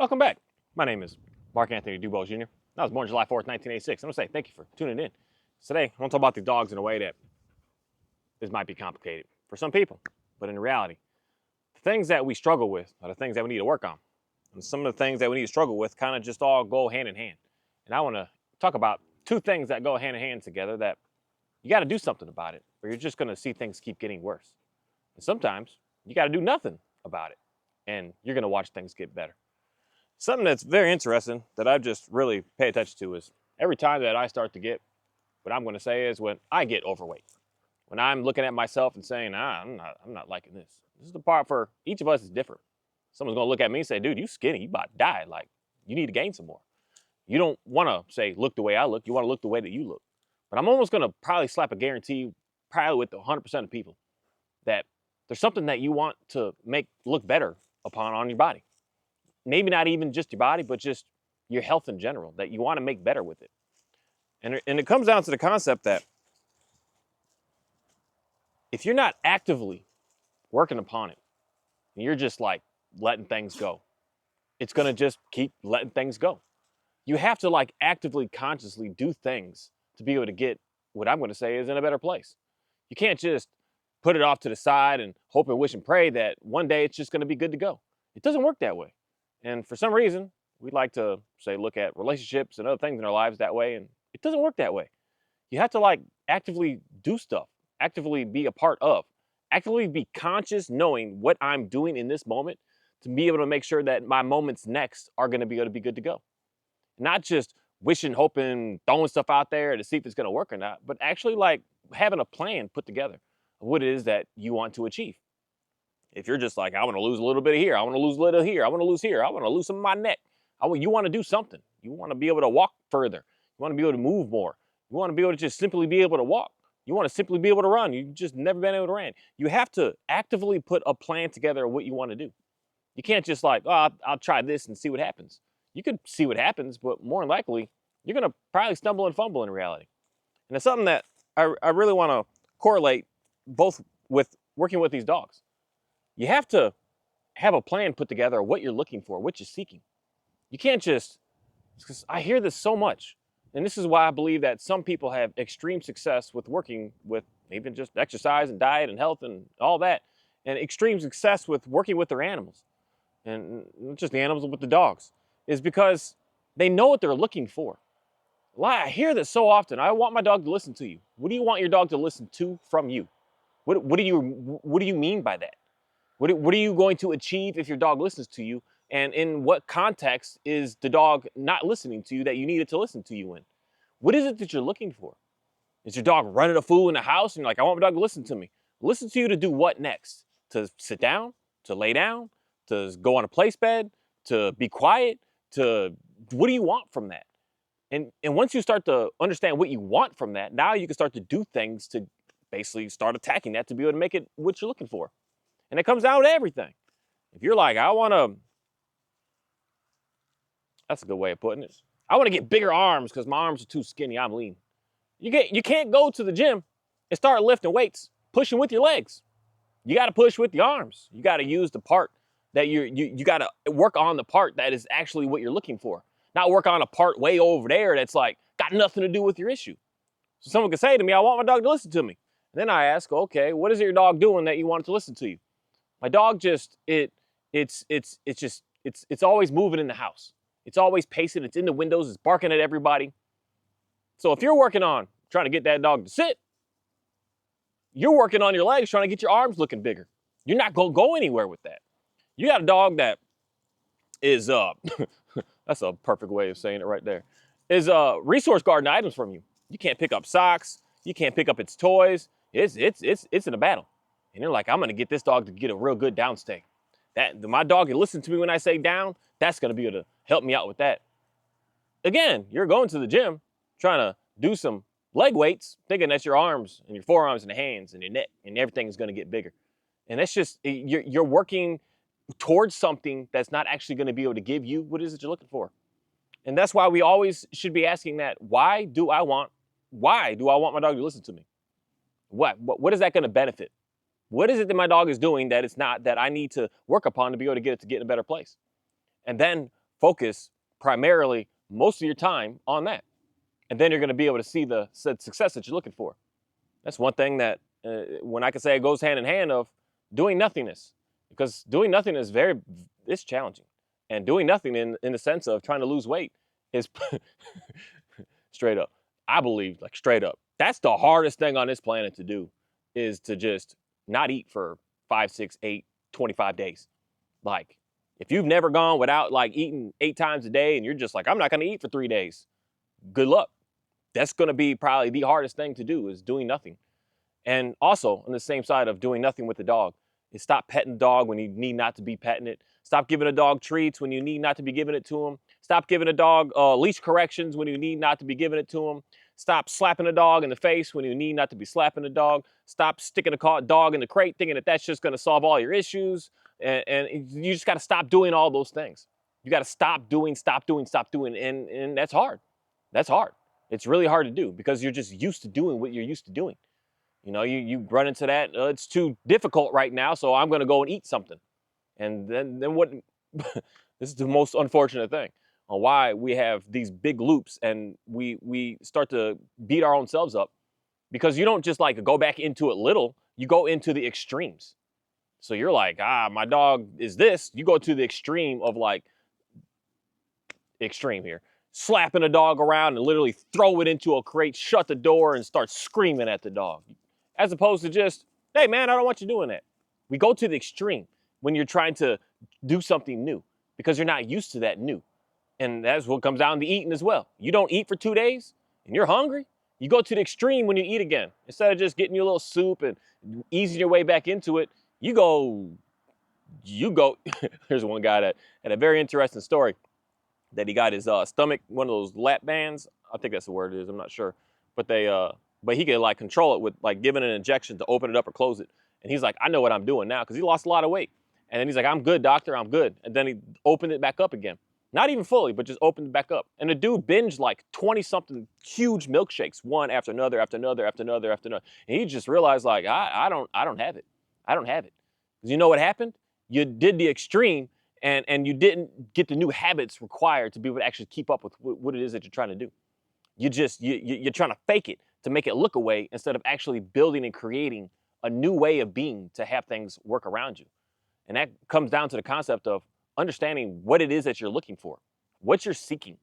Welcome back. My name is Mark Anthony Dubose Jr. I was born July 4th, 1986. I'm going to say thank you for tuning in. Today, I want to talk about these dogs in a way that this might be complicated for some people, but in reality, the things that we struggle with are the things that we need to work on. And some of the things that we need to struggle with kind of just all go hand in hand. And I want to talk about two things that go hand in hand together that you got to do something about it, or you're just going to see things keep getting worse. And sometimes you got to do nothing about it, and you're going to watch things get better. Something that's very interesting that I just really pay attention to is every time that I start to get, what I'm going to say is when I get overweight. When I'm looking at myself and saying, I'm not liking this. This is the part for each of us is different. Someone's going to look at me and say, dude, you skinny, you about to die. Like, you need to gain some more. You don't want to say, look the way I look. You want to look the way that you look. But I'm almost going to probably slap a guarantee, probably with 100% of people, that there's something that you want to make look better upon on your body. Maybe not even just your body, but just your health in general, that you want to make better with it. And it comes down to the concept that if you're not actively working upon it, and you're just like letting things go, it's going to just keep letting things go. You have to like actively, consciously do things to be able to get what I'm going to say is in a better place. You can't just put it off to the side and hope and wish and pray that one day it's just going to be good to go. It doesn't work that way. And for some reason, we like to say, look at relationships and other things in our lives that way. And it doesn't work that way. You have to like actively do stuff, actively be a part of, actively be conscious knowing what I'm doing in this moment to be able to make sure that my moments next are going to be able to be good to go. Not just wishing, hoping, throwing stuff out there to see if it's going to work or not, but actually like having a plan put together of what it is that you want to achieve. If you're just like, I want to lose a little bit of here, I want to lose a little here, I want to lose here, I want to lose some of my neck. You want to do something. You want to be able to walk further. You want to be able to move more. You want to be able to just simply be able to walk. You want to simply be able to run. You've just never been able to run. You have to actively put a plan together of what you want to do. You can't just like, oh, I'll try this and see what happens. You could see what happens, but more than likely, you're going to probably stumble and fumble in reality. And it's something that I really want to correlate both with working with these dogs. You have to have a plan put together of what you're looking for, what you're seeking. You can't just, because I hear this so much, and this is why I believe that some people have extreme success with working with even just exercise and diet and health and all that, and extreme success with working with their animals, and not just the animals, but with the dogs, is because they know what they're looking for. I hear this so often. I want my dog to listen to you. What do you want your dog to listen to from you? What do you mean by that? What are you going to achieve if your dog listens to you? And in what context is the dog not listening to you that you needed to listen to you in? What is it that you're looking for? Is your dog running a fool in the house and you're like, I want my dog to listen to me? Listen to you to do what next? To sit down? To lay down? To go on a place bed? To be quiet? What do you want from that? And once you start to understand what you want from that, now you can start to do things to basically start attacking that to be able to make it what you're looking for. And it comes down to everything. If you're like, that's a good way of putting it. I want to get bigger arms because my arms are too skinny, I'm lean. You can't go to the gym and start lifting weights, pushing with your legs. You got to push with the arms. You got to use the part that you got to work on the part that is actually what you're looking for. Not work on a part way over there that's like got nothing to do with your issue. So someone could say to me, I want my dog to listen to me. And then I ask, okay, what is your dog doing that you want it to listen to you? My dog just, it's always moving in the house. It's always pacing. It's in the windows. It's barking at everybody. So if you're working on trying to get that dog to sit, you're working on your legs, trying to get your arms looking bigger. You're not going to go anywhere with that. You got a dog that is, that's a perfect way of saying it right there, is resource guarding items from you. You can't pick up socks. You can't pick up its toys. It's in a battle. And you're like, I'm going to get this dog to get a real good down stay. My dog can listen to me when I say down. That's going to be able to help me out with that. Again, you're going to the gym, trying to do some leg weights, thinking that's your arms and your forearms and the hands and your neck and everything is going to get bigger. And that's just, you're working towards something that's not actually going to be able to give you what it is that you're looking for. And that's why we always should be asking that, why do I want my dog to listen to me? What is that going to benefit? What is it that my dog is doing that it's not, that I need to work upon to be able to get it to get in a better place? And then focus primarily most of your time on that. And then you're going to be able to see the success that you're looking for. That's one thing that when I can say it goes hand in hand of doing nothingness, because doing nothing is it's challenging. And doing nothing in the sense of trying to lose weight is straight up. I believe, like straight up, that's the hardest thing on this planet to do, is to just not eat for 5, 6, 8, 25 days. Like, if you've never gone without like eating 8 times a day and you're just like, I'm not gonna eat for 3 days, good luck. That's gonna be probably the hardest thing to do, is doing nothing. And also, on the same side of doing nothing with the dog, is stop petting the dog when you need not to be petting it. Stop giving a dog treats when you need not to be giving it to him. Stop giving a dog leash corrections when you need not to be giving it to him. Stop slapping a dog in the face when you need not to be slapping the dog. Stop sticking a dog in the crate thinking that that's just going to solve all your issues. And you just got to stop doing all those things. You got to stop doing. And that's hard. That's hard. It's really hard to do because you're just used to doing what you're used to doing. You know, you run into that, it's too difficult right now, so I'm going to go and eat something. And then what, this is the most unfortunate thing on why we have these big loops and we start to beat our own selves up, because you don't just like go back into it little, you go into the extremes. So you're like, my dog is this. You go to the extreme of like, extreme here, slapping a dog around and literally throw it into a crate, shut the door and start screaming at the dog. As opposed to just, hey man, I don't want you doing that. We go to the extreme when you're trying to do something new because you're not used to that new. And that's what comes down to eating as well. You don't eat for 2 days and you're hungry. You go to the extreme when you eat again. Instead of just getting you a little soup and easing your way back into it, you go. There's one guy that had a very interesting story that he got his stomach, one of those lap bands. I think that's the word it is. I'm not sure. But but he could like control it with like giving an injection to open it up or close it. And he's like, I know what I'm doing now, because he lost a lot of weight. And then he's like, I'm good, doctor, I'm good. And then he opened it back up again. Not even fully, but just opened it back up. And the dude binged like 20-something huge milkshakes, one after another, after another, after another, after another. And he just realized like, I don't have it. I don't have it. Because you know what happened? You did the extreme and you didn't get the new habits required to be able to actually keep up with what it is that you're trying to do. You're trying to fake it to make it look away instead of actually building and creating a new way of being to have things work around you. And that comes down to the concept of understanding what it is that you're looking for, what you're seeking.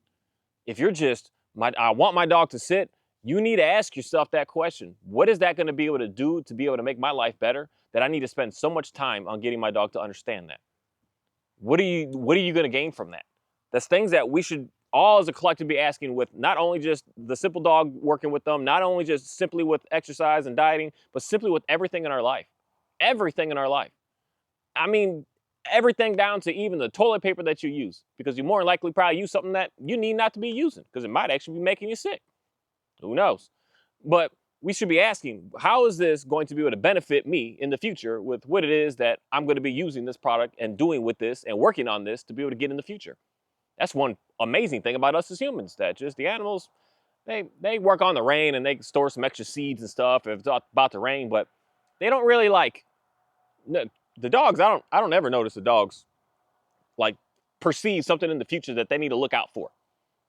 If you're just, I want my dog to sit, you need to ask yourself that question. What is that going to be able to do to be able to make my life better, that I need to spend so much time on getting my dog to understand that? What are you going to gain from that? That's things that we should all as a collective be asking, with not only just the simple dog working with them, not only just simply with exercise and dieting, but simply with everything in our life. Everything in our life. I mean, everything down to even the toilet paper that you use, because you more than likely probably use something that you need not to be using because it might actually be making you sick. Who knows? But we should be asking, how is this going to be able to benefit me in the future with what it is that I'm going to be using this product and doing with this and working on this to be able to get in the future? That's one amazing thing about us as humans, that just the animals, they work on the rain and they store some extra seeds and stuff if it's about to rain, but they don't really like, the dogs, I don't ever notice the dogs like perceive something in the future that they need to look out for.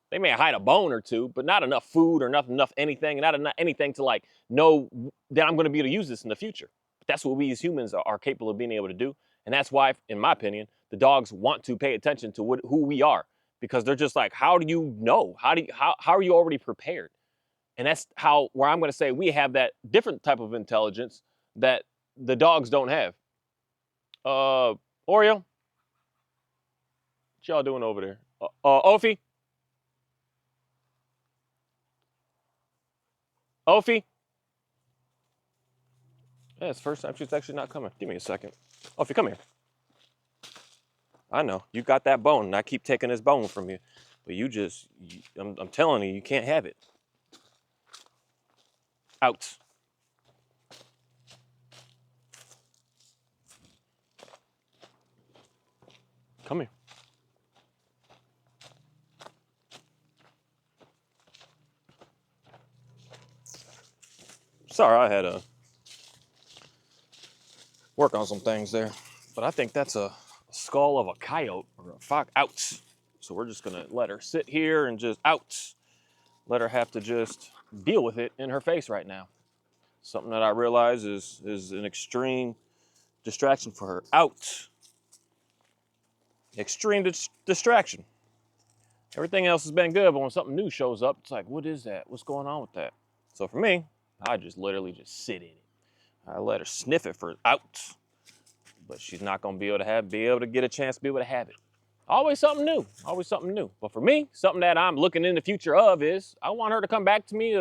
They may hide a bone or two, but not enough food or not enough anything, not enough anything to like know that I'm going to be able to use this in the future. But that's what we as humans are capable of being able to do. And that's why, in my opinion, the dogs want to pay attention to who we are, because they're just like, how do you know? How are you already prepared? And that's where I'm going to say we have that different type of intelligence that the dogs don't have. Oreo, what y'all doing over there? Ophi? Ophi? Yeah, it's first time she's actually not coming. Give me a second. Ophi, come here. I know, you got that bone, and I keep taking this bone from you. But I'm telling you, you can't have it. Out. Come here. Sorry, I had to work on some things there. But I think that's a skull of a coyote or a fox. Ouch. So we're just gonna let her sit here and just out. Let her have to just deal with it in her face right now. Something that I realize is an extreme distraction for her. Out. Extreme distraction. Everything else has been good, but when something new shows up, it's like, what is that? What's going on with that? So for me, I just literally just sit in it. I let her sniff it for out, but she's not gonna be able to get a chance to be able to have it. Always something new, always something new. But for me, something that I'm looking in the future of is I want her to come back to me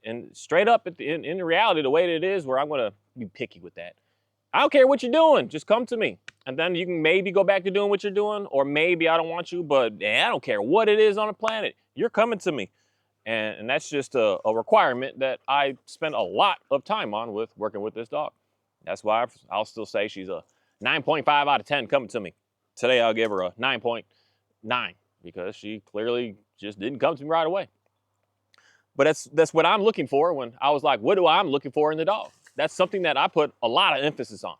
and straight up in reality, the way that it is, where I'm gonna be picky with that. I don't care what you're doing, just come to me. And then you can maybe go back to doing what you're doing, or maybe I don't want you, but I don't care what it is on the planet, you're coming to me. And that's just a requirement that I spend a lot of time on with working with this dog. That's why I'll still say she's a 9.5 out of 10 coming to me. Today I'll give her a 9.9 because she clearly just didn't come to me right away. But that's what I'm looking for when I was like, what do I'm looking for in the dog? That's something that I put a lot of emphasis on.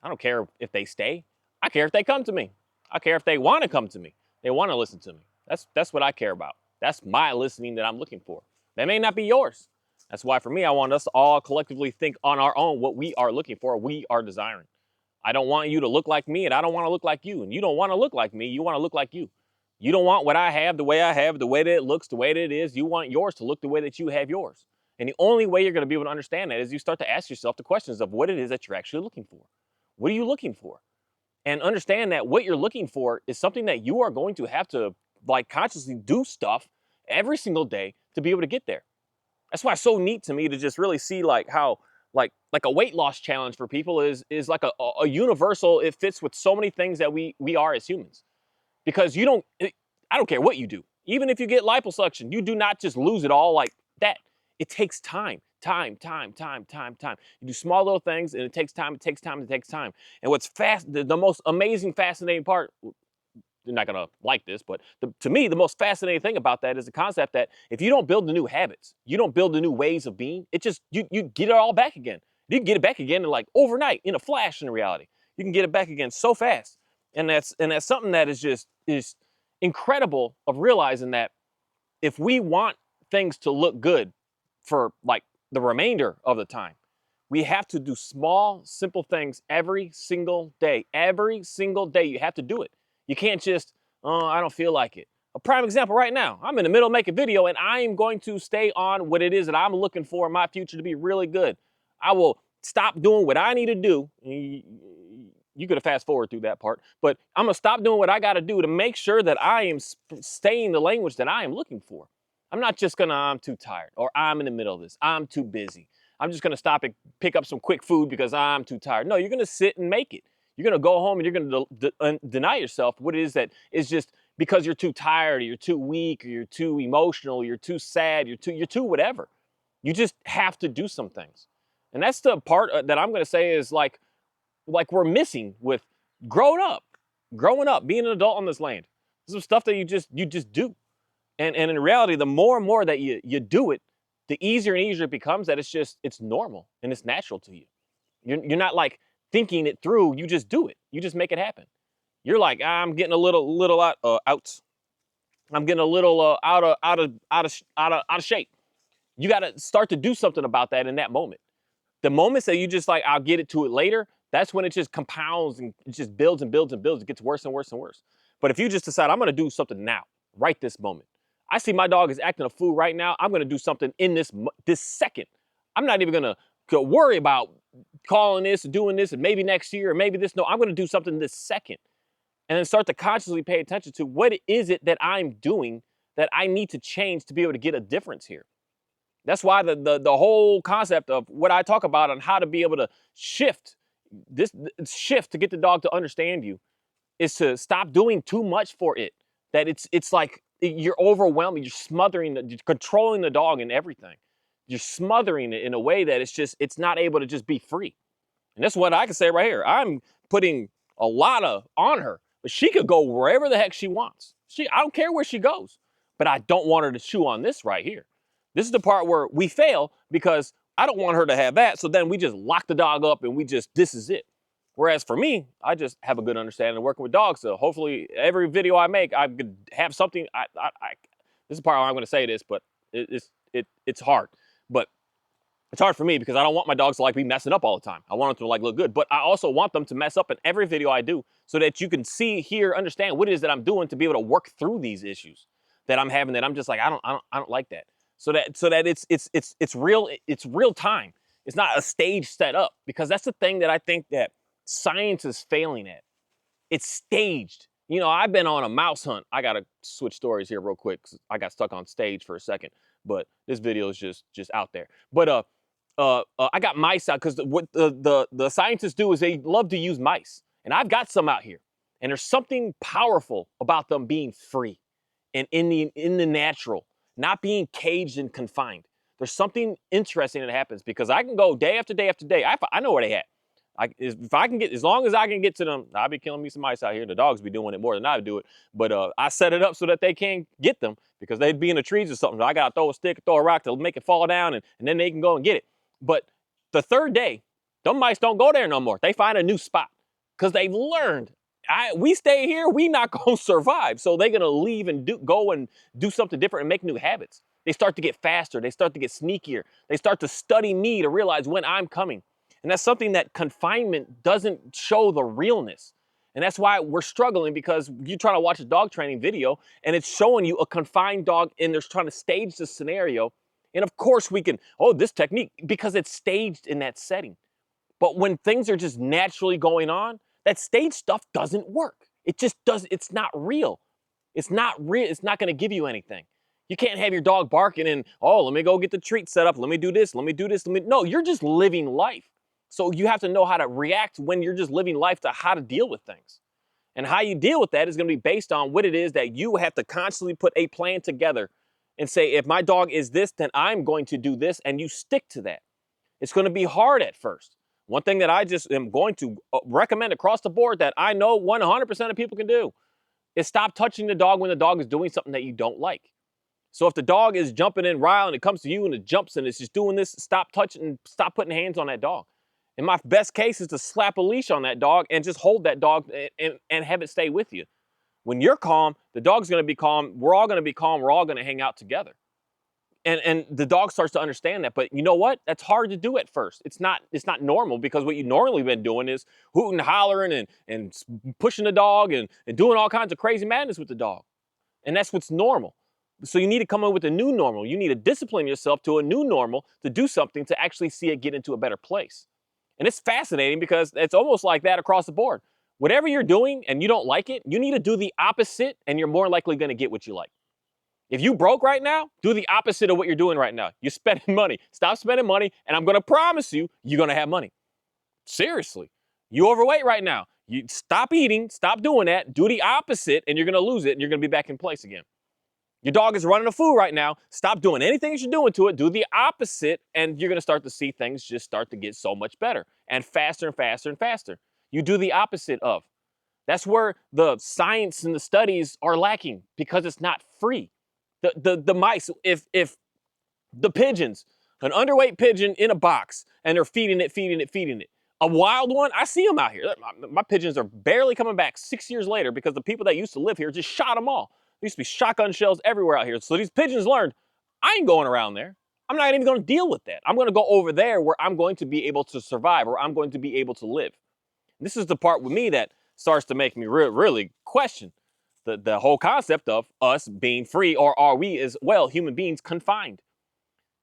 I don't care if they stay. I care if they come to me. I care if they want to come to me. They want to listen to me. That's what I care about. That's my listening that I'm looking for. That may not be yours. That's why for me, I want us to all collectively think on our own what we are looking for, we are desiring. I don't want you to look like me, and I don't want to look like you. And you don't want to look like me, you want to look like you. You don't want what I have, the way that it looks, the way that it is. You want yours to look the way that you have yours. And the only way you're going to be able to understand that is you start to ask yourself the questions of what it is that you're actually looking for. What are you looking for? And understand that what you're looking for is something that you are going to have to like consciously do stuff every single day to be able to get there. That's why it's so neat to me to just really see like how like a weight loss challenge for people is like a universal. It fits with so many things that we are as humans. Because I don't care what you do. Even if you get liposuction, you do not just lose it all like that. It takes time. You do small little things and it takes time. And what's the most amazing, fascinating part, you're not gonna like this, but to me, the most fascinating thing about that is the concept that if you don't build the new habits, you don't build the new ways of being, it just, you get it all back again. You can get it back again in like overnight, in a flash in reality. You can get it back again so fast. And that's something that is incredible of realizing that if we want things to look good for like the remainder of the time, we have to do small, simple things every single day. Every single day, you have to do it. You can't just, oh, I don't feel like it. A prime example right now, I'm in the middle of making a video and I am going to stay on what it is that I'm looking for in my future to be really good. I will stop doing what I need to do. You could have fast forward through that part, but I'm gonna stop doing what I gotta do to make sure that I am staying the language that I am looking for. I'm not just gonna, I'm too tired, or I'm in the middle of this, I'm too busy. I'm just gonna stop and pick up some quick food because I'm too tired. No, you're gonna sit and make it. You're gonna go home and you're gonna deny yourself what it is that is just because you're too tired, or you're too weak, or you're too emotional, or you're too sad, you're too whatever. You just have to do some things. And that's the part that I'm gonna say is like we're missing with growing up, being an adult on this land. This is stuff that you just do. And in reality, the more and more that you do it, the easier and easier it becomes that it's normal and it's natural to you. You're not like thinking it through, you just do it. You just make it happen. You're like, I'm getting a little out. I'm getting a little out of shape. You got to start to do something about that in that moment. The moments that you just like, I'll get it to it later, that's when it just compounds and it just builds and builds and builds. It gets worse and worse and worse. But if you just decide, I'm gonna do something now, right this moment. I see my dog is acting a fool right now. I'm gonna do something in this second. I'm not even gonna worry about calling this, doing this, and maybe next year, or maybe this. No, I'm gonna do something this second. And then start to consciously pay attention to what is it that I'm doing that I need to change to be able to get a difference here. That's why the whole concept of what I talk about on how to be able to shift to get the dog to understand you is to stop doing too much for it. That it's like you're overwhelming, you're smothering, you're controlling the dog and everything. You're smothering it in a way that it's not able to just be free. And that's what I can say right here. I'm putting a lot on her, but she could go wherever the heck she wants. I don't care where she goes, but I don't want her to chew on this right here. This is the part where we fail because I don't want her to have that. So then we just lock the dog up and this is it. Whereas for me, I just have a good understanding of working with dogs. So hopefully every video I make, I could have something. This is part how I'm going to say this, but it's hard. But it's hard for me because I don't want my dogs to like be messing up all the time. I want them to like look good, but I also want them to mess up in every video I do so that you can see, hear, understand what it is that I'm doing to be able to work through these issues that I'm having. That I'm just like I don't like that. So that it's real time. It's not a stage set up, because that's the thing that I think that science is failing at. It's staged. You know, I've been on a mouse hunt. I gotta switch stories here real quick, 'cause I got stuck on stage for a second, but this video is just out there. But I got mice out because what the scientists do is they love to use mice, and I've got some out here, and there's something powerful about them being free and in the natural, not being caged and confined. There's something interesting that happens because I can go day after day after day. I know where they at. If I can get, as long as I can get to them, I'll be killing me some mice out here. The dogs be doing it more than I do it. But I set it up so that they can't get them because they'd be in the trees or something. I gotta throw a stick, throw a rock to make it fall down, and then they can go and get it. But the third day, them mice don't go there no more. They find a new spot because they've learned. We stay here, we not gonna survive. So they're gonna leave and go and do something different and make new habits. They start to get faster. They start to get sneakier. They start to study me to realize when I'm coming. And that's something that confinement doesn't show the realness. And that's why we're struggling, because you're trying to watch a dog training video and it's showing you a confined dog and they're trying to stage the scenario. And of course we can, oh, this technique, because it's staged in that setting. But when things are just naturally going on, that stage stuff doesn't work. It just does. It's not real. It's not real. It's not going to give you anything. You can't have your dog barking and, oh, let me go get the treat set up. Let me do this. Let me do this. No, you're just living life. So you have to know how to react when you're just living life, to how to deal with things. And how you deal with that is going to be based on what it is that you have to constantly put a plan together and say, if my dog is this, then I'm going to do this, and you stick to that. It's going to be hard at first. One thing that I just am going to recommend across the board that I know 100% of people can do is stop touching the dog when the dog is doing something that you don't like. So if the dog is jumping in wild and it comes to you and it jumps and it's just doing this, stop touching, stop putting hands on that dog. And my best case is to slap a leash on that dog and just hold that dog and have it stay with you. When you're calm, the dog's going to be calm. We're all going to be calm. We're all going to hang out together. And the dog starts to understand that. But you know what? That's hard to do at first. It's not normal, because what you normally been doing is hooting, hollering, and pushing the dog and doing all kinds of crazy madness with the dog. And that's what's normal. So you need to come up with a new normal. You need to discipline yourself to a new normal to do something to actually see it get into a better place. And it's fascinating because it's almost like that across the board. Whatever you're doing and you don't like it, you need to do the opposite, and you're more likely going to get what you like. If you broke right now, do the opposite of what you're doing right now. You're spending money. Stop spending money, and I'm going to promise you, you're going to have money. Seriously. You overweight right now. You stop eating, stop doing that, do the opposite, and you're going to lose it, and you're going to be back in place again. Your dog is running a food right now. Stop doing anything you're doing to it. Do the opposite, and you're going to start to see things just start to get so much better and faster and faster and faster. You do the opposite of. That's where the science and the studies are lacking, because it's not free. The mice, if the pigeons, an underweight pigeon in a box, and they're feeding it. A wild one, I see them out here. My pigeons are barely coming back 6 years later because the people that used to live here just shot them all. There used to be shotgun shells everywhere out here. So these pigeons learned, I ain't going around there. I'm not even going to deal with that. I'm going to go over there where I'm going to be able to survive, or I'm going to be able to live. This is the part with me that starts to make me really question the whole concept of us being free, or are we as well human beings confined?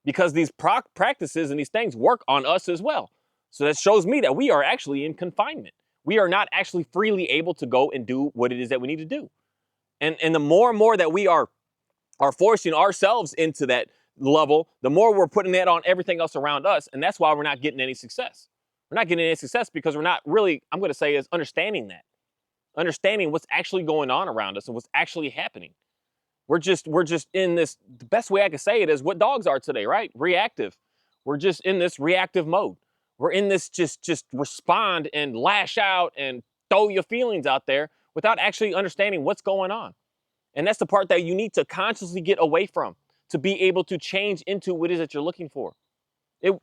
Because these practices and these things work on us as well. So that shows me that we are actually in confinement. We are not actually freely able to go and do what it is that we need to do. And the more and more that we are forcing ourselves into that level, the more we're putting that on everything else around us. And that's why we're not getting any success. We're not getting any success because we're not really, I'm going to say, is understanding that. Understanding what's actually going on around us and what's actually happening. We're just in this, the best way I can say it is what dogs are today, right? Reactive. We're just in this reactive mode. We're in this just respond and lash out and throw your feelings out there without actually understanding what's going on. And that's the part that you need to consciously get away from to be able to change into what it is that you're looking for.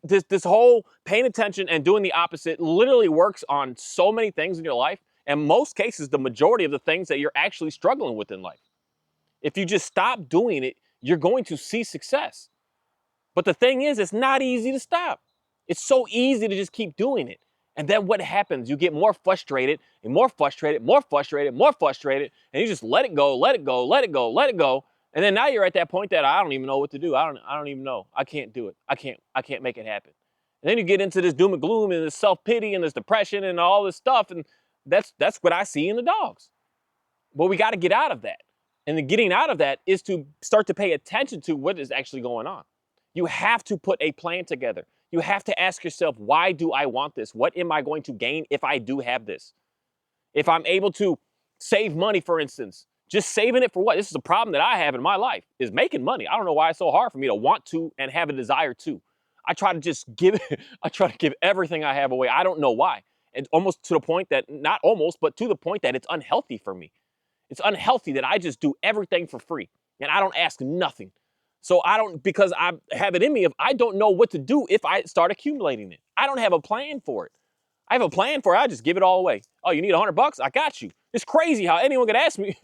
This whole paying attention and doing the opposite literally works on so many things in your life. And most cases, the majority of the things that you're actually struggling with in life. If you just stop doing it, you're going to see success. But the thing is, it's not easy to stop. It's so easy to just keep doing it. And then what happens? You get more frustrated and more frustrated, more frustrated, more frustrated, and you just let it go, let it go, let it go, let it go. And then now you're at that point that I don't even know what to do. I don't even know. I can't do it. I can't make it happen. And then you get into this doom and gloom and this self-pity and this depression and all this stuff. And that's what I see in the dogs. But we got to get out of that. And the getting out of that is to start to pay attention to what is actually going on. You have to put a plan together. You have to ask yourself, why do I want this? What am I going to gain if I do have this? If I'm able to save money, for instance, just saving it for what? This is a problem that I have in my life, is making money. I don't know why it's so hard for me to want to and have a desire to. I try to just give, I try to give everything I have away. I don't know why. And almost to the point that, not almost, but to the point that it's unhealthy for me. It's unhealthy that I just do everything for free and I don't ask nothing. So I don't, because I have it in me, if I don't know what to do if I start accumulating it. I don't have a plan for it. I have a plan for it, I just give it all away. Oh, you need $100? I got you. It's crazy how anyone could ask me.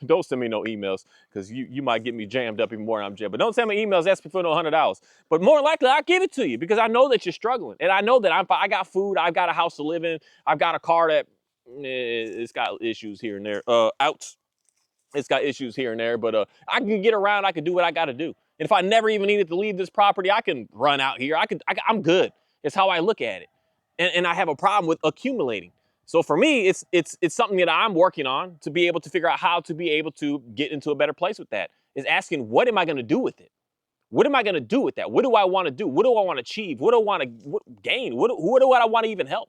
Don't send me no emails, because you might get me jammed up even more than I'm jammed. But don't send me emails asking for no $100. But more likely, I'll give it to you because I know that you're struggling. And I know that I got food, I've got a house to live in, I've got a car that it's got issues here and there. It's got issues here and there, but I can get around. I can do what I got to do. And if I never even needed to leave this property, I can run out here. I'm good. It's how I look at it. And I have a problem with accumulating. So for me, it's something that I'm working on to be able to figure out how to be able to get into a better place with that. Is asking, what am I going to do with it? What am I going to do with that? What do I want to do? What do I want to achieve? What do I want to gain? What do I want to even help?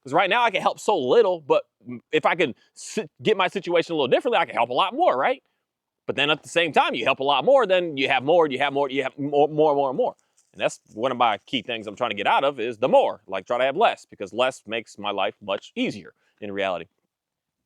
Because right now I can help so little, but if I can get my situation a little differently, I can help a lot more, right? But then at the same time, you help a lot more, then you have more, you have more, you have more, more and more. And that's one of my key things I'm trying to get out of is the more, like try to have less, because less makes my life much easier in reality.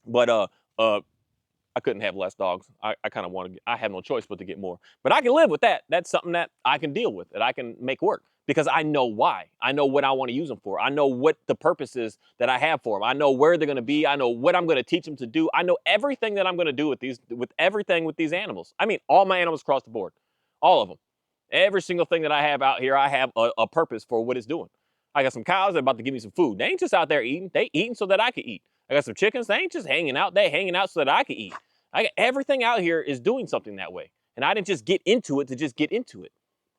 But I couldn't have less dogs. I kind of want to, I have no choice but to get more. But I can live with that. That's something that I can deal with, that I can make work because I know why. I know what I want to use them for. I know what the purpose is that I have for them. I know where they're going to be. I know what I'm going to teach them to do. I know everything that I'm going to do with these animals. I mean, all my animals across the board, all of them. Every single thing that I have out here, I have a purpose for what it's doing. I got some cows that are about to give me some food. They ain't just out there eating. They eating so that I can eat. I got some chickens. They ain't just hanging out. They hanging out so that I can eat. I got everything out here is doing something that way. And I didn't just get into it to just get into it.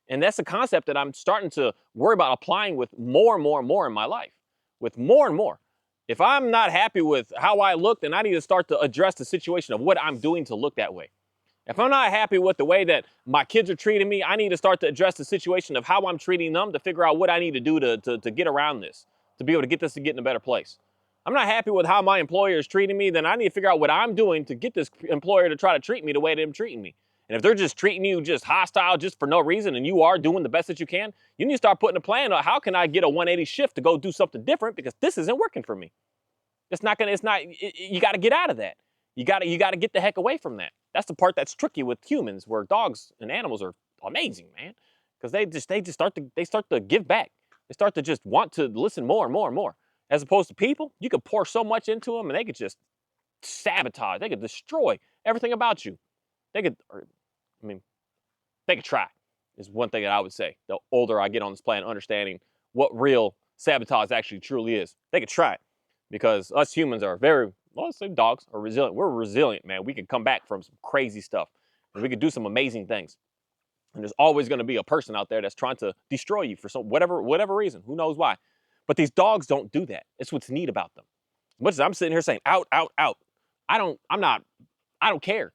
And that's a concept that I'm starting to worry about applying with more and more and more in my life. With more and more. If I'm not happy with how I look, then I need to start to address the situation of what I'm doing to look that way. If I'm not happy with the way that my kids are treating me, I need to start to address the situation of how I'm treating them to figure out what I need to do to get around this, to be able to get this to get in a better place. I'm not happy with how my employer is treating me, then I need to figure out what I'm doing to get this employer to try to treat me the way they're treating me. And if they're just treating you just hostile just for no reason and you are doing the best that you can, you need to start putting a plan on how can I get a 180 shift to go do something different because this isn't working for me. You got to get out of that. You got to get the heck away from that. That's the part that's tricky with humans, where dogs and animals are amazing, man, because they start to give back. They start to just want to listen more and more and more. As opposed to people, you could pour so much into them and they could just sabotage. They could destroy everything about you. They could try, is one thing that I would say. The older I get on this planet, understanding what real sabotage actually truly is. They could try it, because us humans are let's say dogs are resilient. We're resilient, man. We can come back from some crazy stuff and we could do some amazing things. And there's always going to be a person out there that's trying to destroy you for whatever reason. Who knows why? But these dogs don't do that. It's what's neat about them. Much as I'm sitting here saying, out, out, out. I don't care.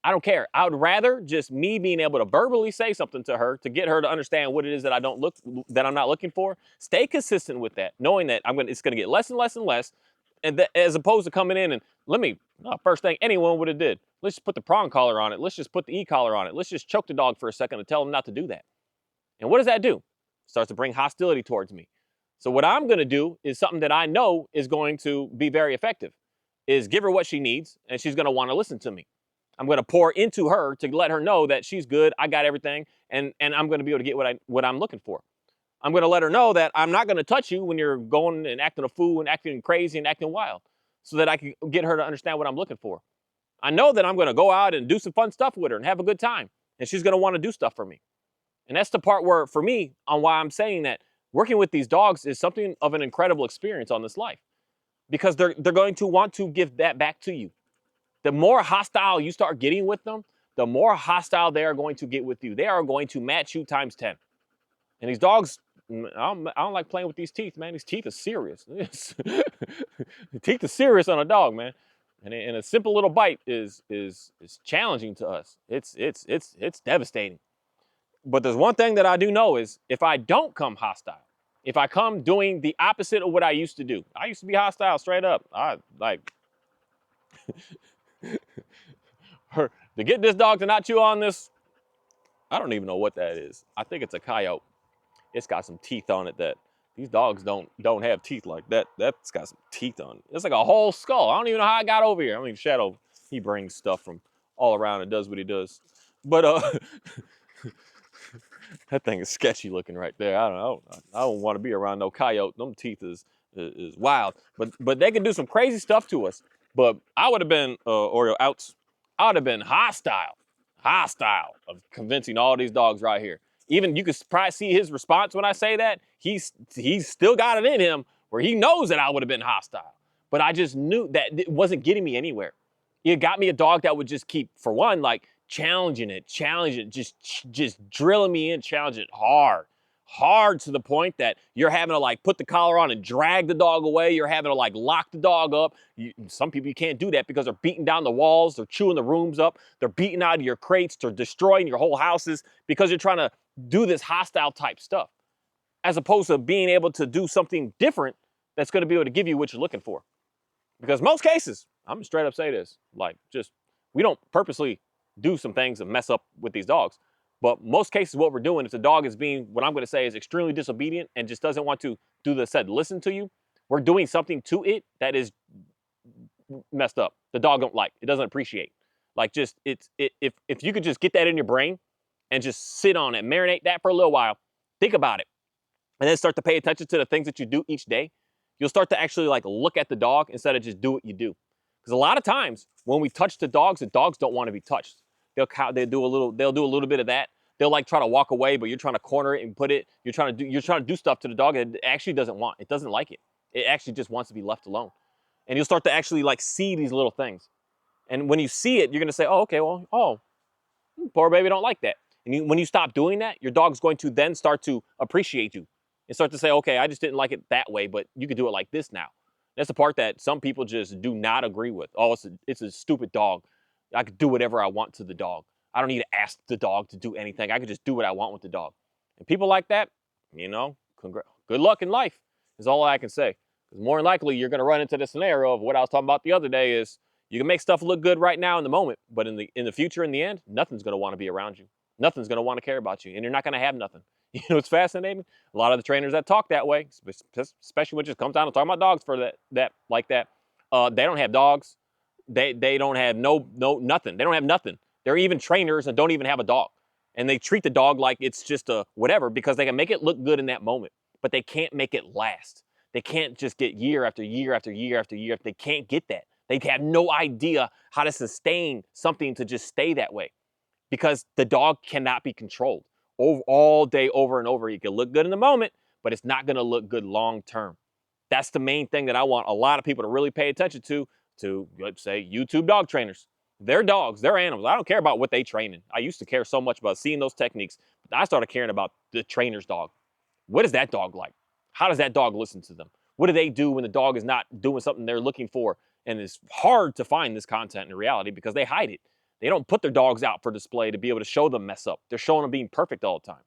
I don't care. I would rather just me being able to verbally say something to her to get her to understand what it is that I'm not looking for. Stay consistent with that, knowing that it's going to get less and less and less. And as opposed to coming in and first thing anyone would have did, let's just put the prong collar on it. Let's just put the e-collar on it. Let's just choke the dog for a second and tell him not to do that. And what does that do? It starts to bring hostility towards me. So what I'm going to do is something that I know is going to be very effective, is give her what she needs, and she's going to want to listen to me. I'm going to pour into her to let her know that she's good, I got everything, and I'm going to be able to get what I'm looking for. I'm going to let her know that I'm not going to touch you when you're going and acting a fool and acting crazy and acting wild, so that I can get her to understand what I'm looking for. I know that I'm going to go out and do some fun stuff with her and have a good time, and she's going to want to do stuff for me. And that's the part where, for me, on why I'm saying that working with these dogs is something of an incredible experience on this life, because they're going to want to give that back to you. The more hostile you start getting with them, the more hostile they are going to get with you. They are going to match you times 10. And these dogs, I don't like playing with these teeth, man. These teeth are serious. The teeth are serious on a dog, man. And a simple little bite is challenging to us. It's devastating. But there's one thing that I do know is, if I don't come hostile, if I come doing the opposite of what I used to do, I used to be hostile straight up. I like her to get this dog to not chew on this. I don't even know what that is. I think it's a coyote. It's got some teeth on it that these dogs don't have teeth like that. That's got some teeth on it. It's like a whole skull. I don't even know how I got over here. I mean, Shadow, he brings stuff from all around and does what he does. But that thing is sketchy looking right there. I don't want to be around no coyote. Them teeth is wild. But they can do some crazy stuff to us. But I would have been Oreo outs. I would have been hostile of convincing all these dogs right here. Even you could probably see his response when I say that. He's still got it in him where he knows that I would have been hostile. But I just knew that it wasn't getting me anywhere. It got me a dog that would just keep, for one, like challenging it, just drilling me in, challenging it hard to the point that you're having to like put the collar on and drag the dog away. You're having to like lock the dog up. Some people, you can't do that because they're beating down the walls, they're chewing the rooms up, they're beating out of your crates, they're destroying your whole houses because you're trying to do this hostile type stuff, as opposed to being able to do something different that's going to be able to give you what you're looking for. Because most cases, I'm gonna straight up say this, like, just, we don't purposely do some things and mess up with these dogs. But most cases, what we're doing, if the dog is being, what I'm going to say is extremely disobedient and just doesn't want to do the said listen to you, we're doing something to it that is messed up. The dog don't like, it doesn't appreciate. Like, just, if you could just get that in your brain and just sit on it, marinate that for a little while, think about it, and then start to pay attention to the things that you do each day, you'll start to actually like look at the dog instead of just do what you do. Because a lot of times when we touch the dogs don't want to be touched. They'll do a little bit of that. They'll like try to walk away, but you're trying to corner it and put it. You're trying to do stuff to the dog that it actually doesn't want. It doesn't like it. It actually just wants to be left alone. And you'll start to actually like see these little things. And when you see it, you're gonna say, oh, okay, well, oh, poor baby don't like that. And when you stop doing that, your dog's going to then start to appreciate you and start to say, okay, I just didn't like it that way, but you could do it like this now. That's the part that some people just do not agree with. Oh, it's a stupid dog. I could do whatever I want to the dog. I don't need to ask the dog to do anything. I could just do what I want with the dog. And people like that, good luck in life is all I can say. Because more than likely, you're going to run into the scenario of what I was talking about the other day is you can make stuff look good right now in the moment, but in the future, in the end, nothing's going to want to be around you. Nothing's going to want to care about you, and you're not going to have nothing. You know, it's fascinating. A lot of the trainers that talk that way, especially when it just comes down to talking about dogs for that, they don't have dogs. They don't have nothing. They don't have nothing. They're even trainers and don't even have a dog. And they treat the dog like it's just a whatever because they can make it look good in that moment, but they can't make it last. They can't just get year after year after year after year. They can't get that. They have no idea how to sustain something to just stay that way because the dog cannot be controlled all day, over and over. You can look good in the moment, but it's not going to look good long term. That's the main thing that I want a lot of people to really pay attention to, let's say, YouTube dog trainers. They're dogs, they're animals. I don't care about what they train in. I used to care so much about seeing those techniques, but I started caring about the trainer's dog. What is that dog like? How does that dog listen to them? What do they do when the dog is not doing something they're looking for? And it's hard to find this content in reality because they hide it. They don't put their dogs out for display to be able to show them mess up. They're showing them being perfect all the time.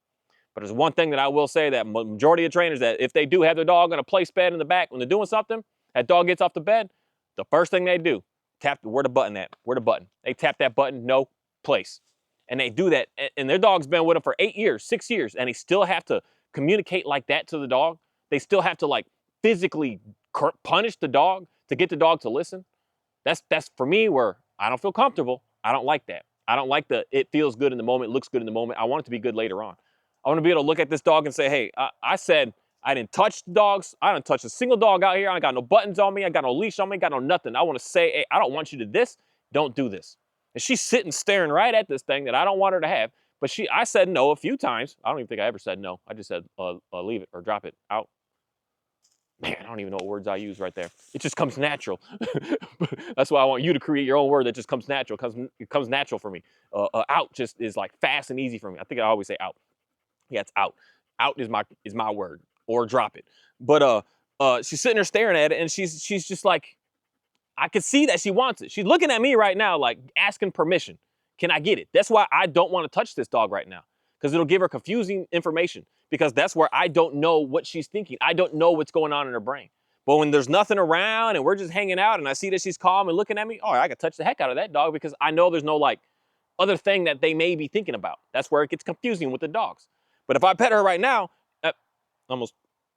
But there's one thing that I will say, that majority of trainers, that if they do have their dog on a place bed in the back when they're doing something, that dog gets off the bed, the first thing they do, tap, where the button at? Where the button? They tap that button, no place. And they do that, and their dog's been with them for 8 years, 6 years, and they still have to communicate like that to the dog. They still have to like physically punish the dog to get the dog to listen. That's for me where I don't feel comfortable. I don't like that. I don't like it feels good in the moment, looks good in the moment. I want it to be good later on. I want to be able to look at this dog and say, hey, I said I didn't touch the dogs. I didn't touch a single dog out here. I ain't got no buttons on me. I got no leash on me. I got no nothing. I want to say, hey, I don't want you to this. Don't do this. And she's sitting staring right at this thing that I don't want her to have. But I said no a few times. I don't even think I ever said no. I just said leave it or drop it out. Man, I don't even know what words I use right there. It just comes natural. That's why I want you to create your own word that just comes natural. It comes natural for me. Out just is like fast and easy for me. I think I always say out. Yeah, it's out. Out is my word. Or drop it. But she's sitting there staring at it, and she's just like, I can see that she wants it. She's looking at me right now, like asking permission. Can I get it? That's why I don't want to touch this dog right now, because it'll give her confusing information, because that's where I don't know what she's thinking. I don't know what's going on in her brain. But when there's nothing around and we're just hanging out and I see that she's calm and looking at me, oh, I can touch the heck out of that dog, because I know there's no like other thing that they may be thinking about. That's where it gets confusing with the dogs. But if I pet her right now, I'm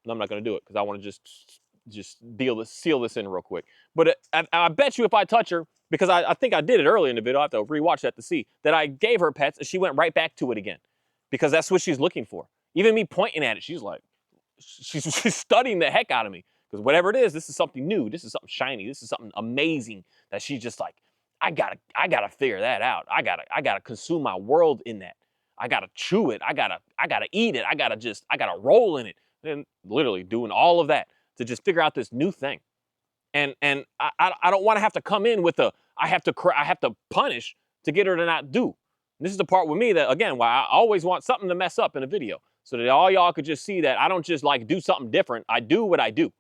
not going to do it because I want to just seal this in real quick. But I bet you if I touch her, because I think I did it early in the video, I have to rewatch that to see, that I gave her pets and she went right back to it again, because that's what she's looking for. Even me pointing at it, she's like, she's studying the heck out of me, because whatever it is, this is something new. This is something shiny. This is something amazing that she's just like, I gotta figure that out. I gotta consume my world in that. I gotta chew it. I gotta eat it. I gotta roll in it. And literally doing all of that to just figure out this new thing. And I don't want to have to come in with I have to punish to get her to not do. And this is the part with me that, again, why I always want something to mess up in a video, so that all y'all could just see that I don't just like do something different. I do what I do.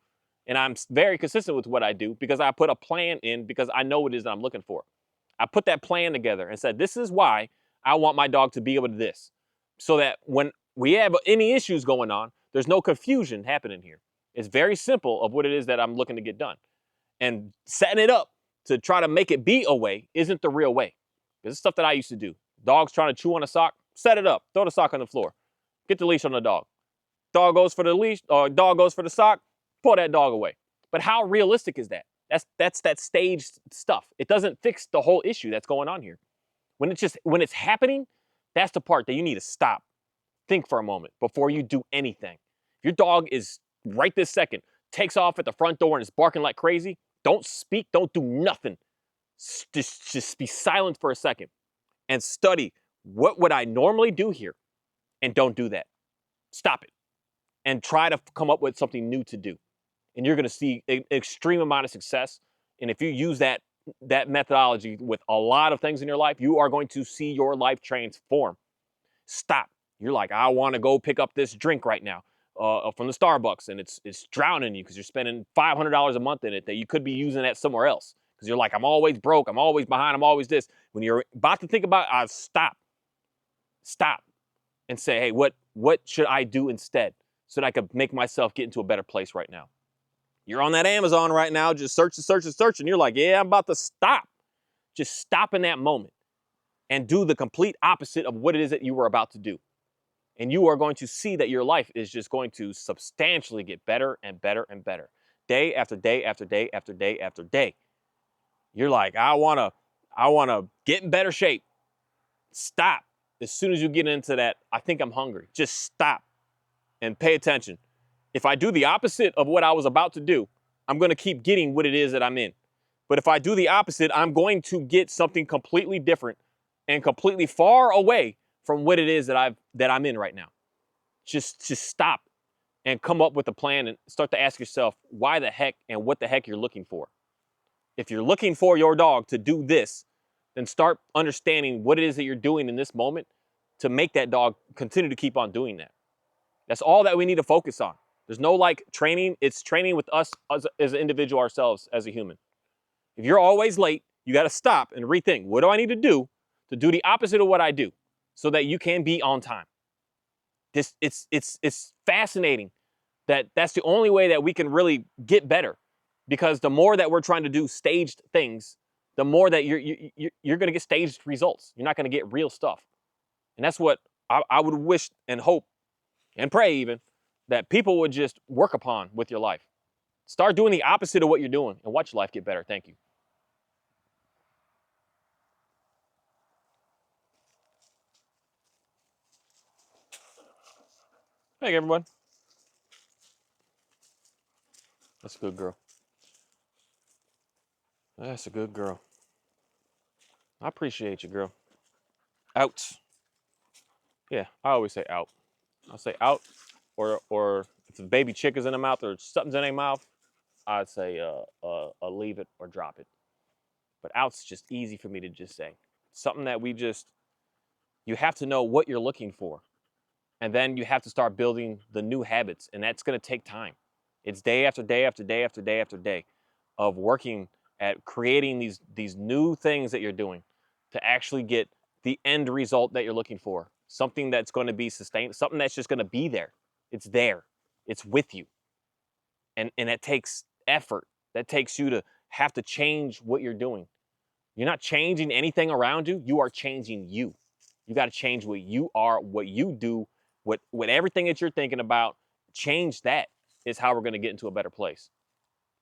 And I'm very consistent with what I do, because I put a plan in, because I know what it is that I'm looking for. I put that plan together and said, this is why I want my dog to be able to this. So that when we have any issues going on, there's no confusion happening here. It's very simple of what it is that I'm looking to get done. And setting it up to try to make it be a way isn't the real way. This is stuff that I used to do. Dogs trying to chew on a sock, set it up, throw the sock on the floor, get the leash on the dog. Dog goes for the leash, or dog goes for the sock, pull that dog away. But how realistic is that? That's that staged stuff. It doesn't fix the whole issue that's going on here. When it's happening, that's the part that you need to stop. Think for a moment before you do anything. If your dog is right this second, takes off at the front door and is barking like crazy, don't speak, don't do nothing. Just be silent for a second and study, what would I normally do here? And don't do that. Stop it. And try to come up with something new to do. And you're going to see an extreme amount of success. And if you use that methodology with a lot of things in your life, you are going to see your life transform. Stop. You're like, I want to go pick up this drink right now from the Starbucks, and it's drowning you because you're spending $500 a month in it that you could be using that somewhere else. Because you're like, I'm always broke, I'm always behind, I'm always this. When you're about to think about it, stop, and say, hey, what should I do instead, so that I could make myself get into a better place right now? You're on that Amazon right now, just searching, and you're like, yeah, I'm about to stop. Just stop in that moment and do the complete opposite of what it is that you were about to do. And you are going to see that your life is just going to substantially get better and better and better. Day after day after day after day after day. You're like, I wanna get in better shape. Stop. As soon as you get into that, I think I'm hungry. Just stop and pay attention. If I do the opposite of what I was about to do, I'm gonna keep getting what it is that I'm in. But if I do the opposite, I'm going to get something completely different and completely far away from what it is that I'm in right now. Just stop and come up with a plan and start to ask yourself why the heck and what the heck you're looking for. If you're looking for your dog to do this, then start understanding what it is that you're doing in this moment to make that dog continue to keep on doing that. That's all that we need to focus on. There's no like training. It's training with us as an individual, ourselves as a human. If you're always late, you got to stop and rethink, what do I need to do the opposite of what I do so that you can be on time? It's fascinating that that's the only way that we can really get better, because the more that we're trying to do staged things, the more that you're going to get staged results. You're not going to get real stuff. And that's what I would wish and hope and pray even that people would just work upon with your life. Start doing the opposite of what you're doing and watch your life get better. Thank you. Hey, everyone. That's a good girl. That's a good girl. I appreciate you, girl. Out. Yeah, I always say out. I'll say out, or if the baby chick is in the mouth or something's in their mouth, I'd say leave it or drop it. But out's just easy for me to just say. Something that you have to know what you're looking for. And then you have to start building the new habits. And that's going to take time. It's day after day after day after day after day of working at creating these new things that you're doing to actually get the end result that you're looking for. Something that's going to be sustained, something that's just going to be there. It's there. It's with you. And it takes effort. That takes you to have to change what you're doing. You're not changing anything around you. You are changing you. You got to change what you are, what you do, what everything that you're thinking about. Change that is how we're going to get into a better place.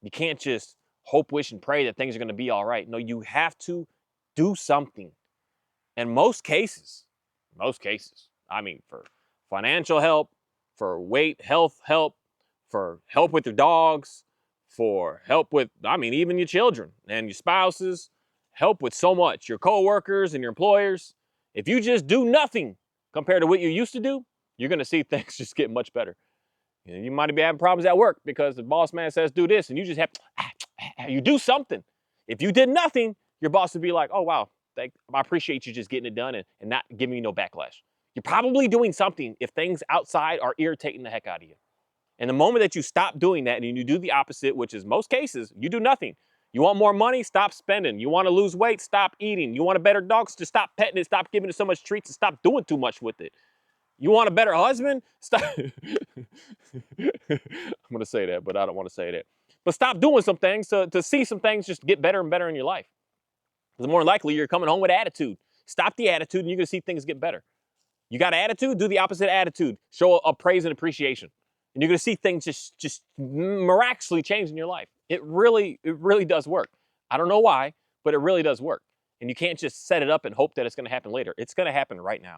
You can't just hope, wish, and pray that things are going to be all right. No, you have to do something. And most cases, I mean, for financial help, for weight, health help, for help with your dogs, for help with, I mean, even your children and your spouses, help with so much, your coworkers and your employers. If you just do nothing compared to what you used to do, you're going to see things just get much better. You might be having problems at work because the boss man says do this, and you just have you do something. If you did nothing, your boss would be like, oh, wow, I appreciate you just getting it done and not giving me no backlash. You're probably doing something if things outside are irritating the heck out of you. And the moment that you stop doing that and you do the opposite, which is most cases, you do nothing. You want more money? Stop spending. You want to lose weight? Stop eating. You want a better dog? Just stop petting it. Stop giving it so much treats and stop doing too much with it. You want a better husband? Stop. I'm going to say that, but I don't want to say that. But stop doing some things to see some things just get better and better in your life. Because more likely you're coming home with attitude. Stop the attitude and you're going to see things get better. You got attitude? Do the opposite attitude. Show a praise and appreciation. And you're going to see things just miraculously change in your life. It really does work. I don't know why, but it really does work. And you can't just set it up and hope that it's going to happen later. It's going to happen right now.